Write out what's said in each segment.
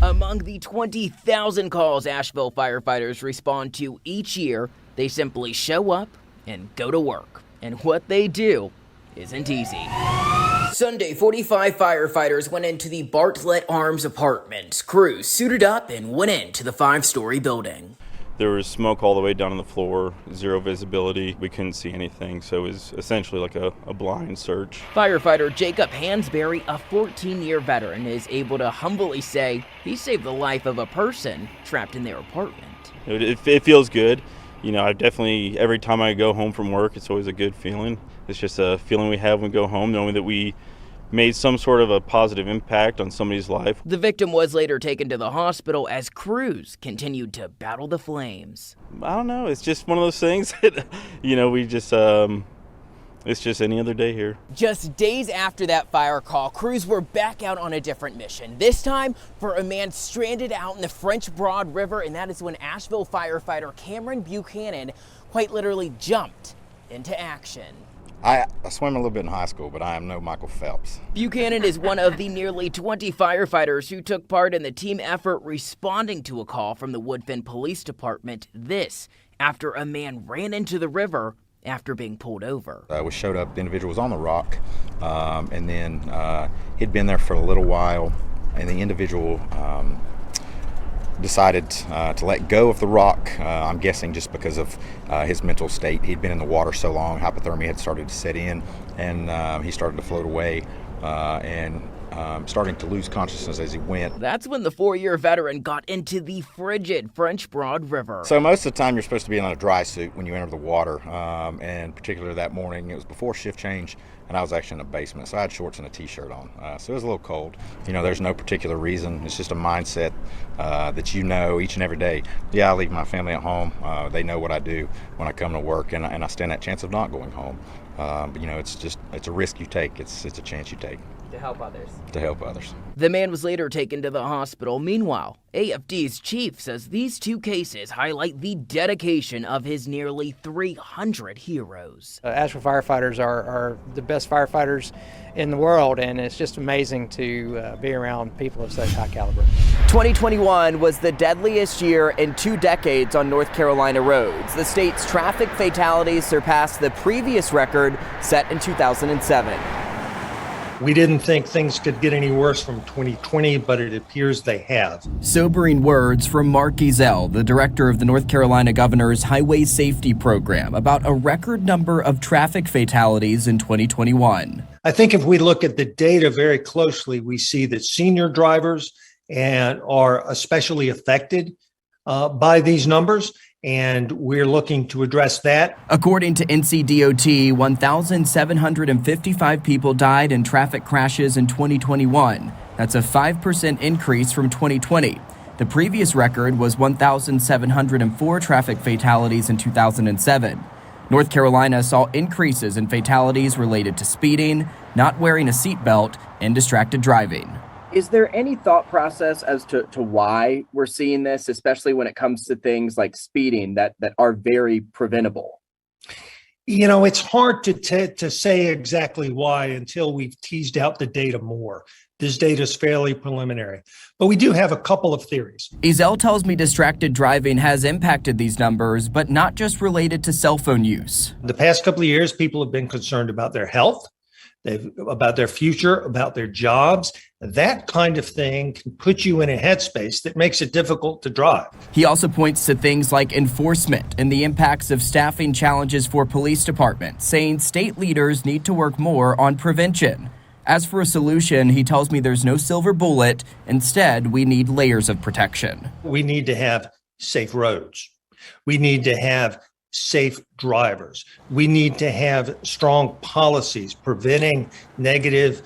Among the 20,000 calls Asheville firefighters respond to each year, they simply show up and go to work. And what they do isn't easy. Sunday, 45 firefighters went into the Bartlett Arms Apartments. Crews suited up and went into the 5-story building. There was smoke all the way down on the floor, zero visibility. We couldn't see anything, so it was essentially like a blind search. Firefighter Jacob Hansbury, a 14-year veteran, is able to humbly say he saved the life of a person trapped in their apartment. It feels good. You know, I definitely, every time I go home from work, it's always a good feeling. It's just a feeling we have when we go home, knowing that we made some sort of a positive impact on somebody's life. The victim was later taken to the hospital as crews continued to battle the flames. I don't know, it's just one of those things that, you know, we just, it's just any other day here. Just days after that fire call, crews were back out on a different mission. This time for a man stranded out in the French Broad River, and that is when Asheville firefighter Cameron Buchanan quite literally jumped into action. I swam a little bit in high school, but I am no Michael Phelps. Buchanan is one of the nearly 20 firefighters who took part in the team effort responding to a call from the Woodfin Police Department. This after a man ran into the river after being pulled over. We showed up, the individual was on the rock, and then he'd been there for a little while, and the individual decided to let go of the rock. I'm guessing just because of his mental state. He'd been in the water so long, hypothermia had started to set in, and he started to float away and starting to lose consciousness as he went. That's when the 4-year veteran got into the frigid French Broad River. So most of the time you're supposed to be in a dry suit when you enter the water, and particularly that morning, it was before shift change, and I was actually in the basement, so I had shorts and a t-shirt on. So it was a little cold. You know, there's no particular reason. It's just a mindset that you know each and every day. Yeah, I leave my family at home. They know what I do when I come to work, and I stand that chance of not going home. But you know, it's a risk you take. It's a chance you take. To help others. To help others. The man was later taken to the hospital. Meanwhile, AFD's chief says these two cases highlight the dedication of his nearly 300 heroes. Asheville firefighters are the best firefighters in the world, and it's just amazing to be around people of such high caliber. 2021 was the deadliest year in 2 decades on North Carolina roads. The state's traffic fatalities surpassed the previous record set in 2007. We didn't think things could get any worse from 2020, but it appears they have. Sobering words from Mark Ezell, the director of the North Carolina governor's Highway Safety Program, about a record number of traffic fatalities in 2021. I think if we look at the data very closely, we see that senior drivers are especially affected by these numbers, and we're looking to address that. According to NCDOT, 1,755 people died in traffic crashes in 2021. That's a 5% increase from 2020. The previous record was 1,704 traffic fatalities in 2007. North Carolina saw increases in fatalities related to speeding, not wearing a seatbelt, and distracted driving. Is there any thought process as to why we're seeing this, especially when it comes to things like speeding that are very preventable? You know, it's hard to say exactly why until we've teased out the data more. This data is fairly preliminary, but we do have a couple of theories. Ezell tells me distracted driving has impacted these numbers, but not just related to cell phone use. The past couple of years, people have been concerned about their health, about their future, about their jobs. That kind of thing can put you in a headspace that makes it difficult to drive. He also points to things like enforcement and the impacts of staffing challenges for police departments, saying state leaders need to work more on prevention. As for a solution, he tells me there's no silver bullet. Instead, we need layers of protection. We need to have safe roads. We need to have safe drivers. We need to have strong policies preventing negative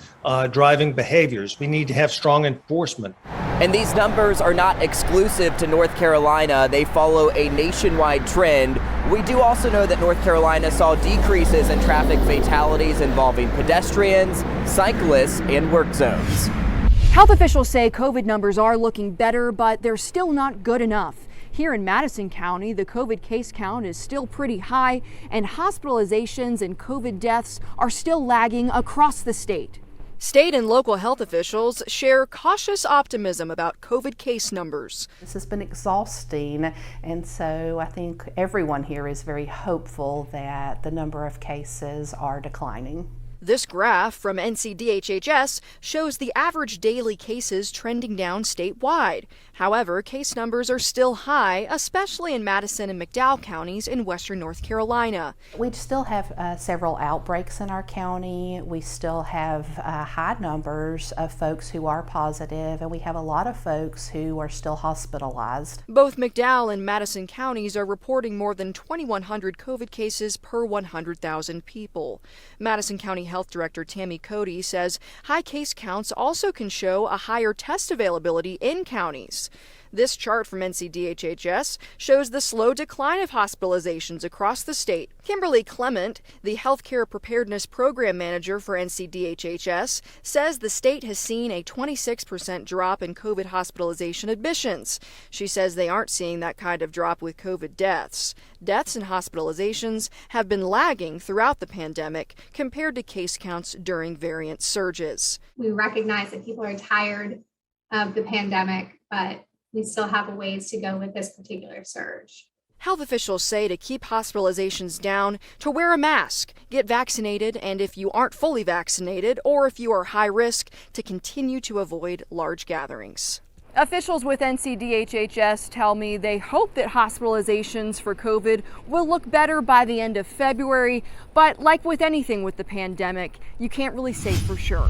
driving behaviors. We need to have strong enforcement. And these numbers are not exclusive to North Carolina. They follow a nationwide trend. We do also know that North Carolina saw decreases in traffic fatalities involving pedestrians, cyclists, and work zones. Health officials say COVID numbers are looking better, but they're still not good enough. Here in Madison County, the COVID case count is still pretty high, and hospitalizations and COVID deaths are still lagging across the state. State and local health officials share cautious optimism about COVID case numbers. This has been exhausting, and so I think everyone here is very hopeful that the number of cases are declining. This graph from NCDHHS shows the average daily cases trending down statewide. However, case numbers are still high, especially in Madison and McDowell counties in western North Carolina. We still have several outbreaks in our county. We still have high numbers of folks who are positive, and we have a lot of folks who are still hospitalized. Both McDowell and Madison counties are reporting more than 2,100 COVID cases per 100,000 people. Madison County Health Director Tammy Cody says high case counts also can show a higher test availability in counties. This chart from NCDHHS shows the slow decline of hospitalizations across the state. Kimberly Clement, the Healthcare Preparedness Program Manager for NCDHHS, says the state has seen a 26% drop in COVID hospitalization admissions. She says they aren't seeing that kind of drop with COVID deaths. Deaths and hospitalizations have been lagging throughout the pandemic compared to case counts during variant surges. We recognize that people are tired of the pandemic, but we still have a ways to go with this particular surge. Health officials say to keep hospitalizations down, to wear a mask, get vaccinated, and if you aren't fully vaccinated or if you are high risk, to continue to avoid large gatherings. Officials with NCDHHS tell me they hope that hospitalizations for COVID will look better by the end of February, but like with anything with the pandemic, you can't really say for sure.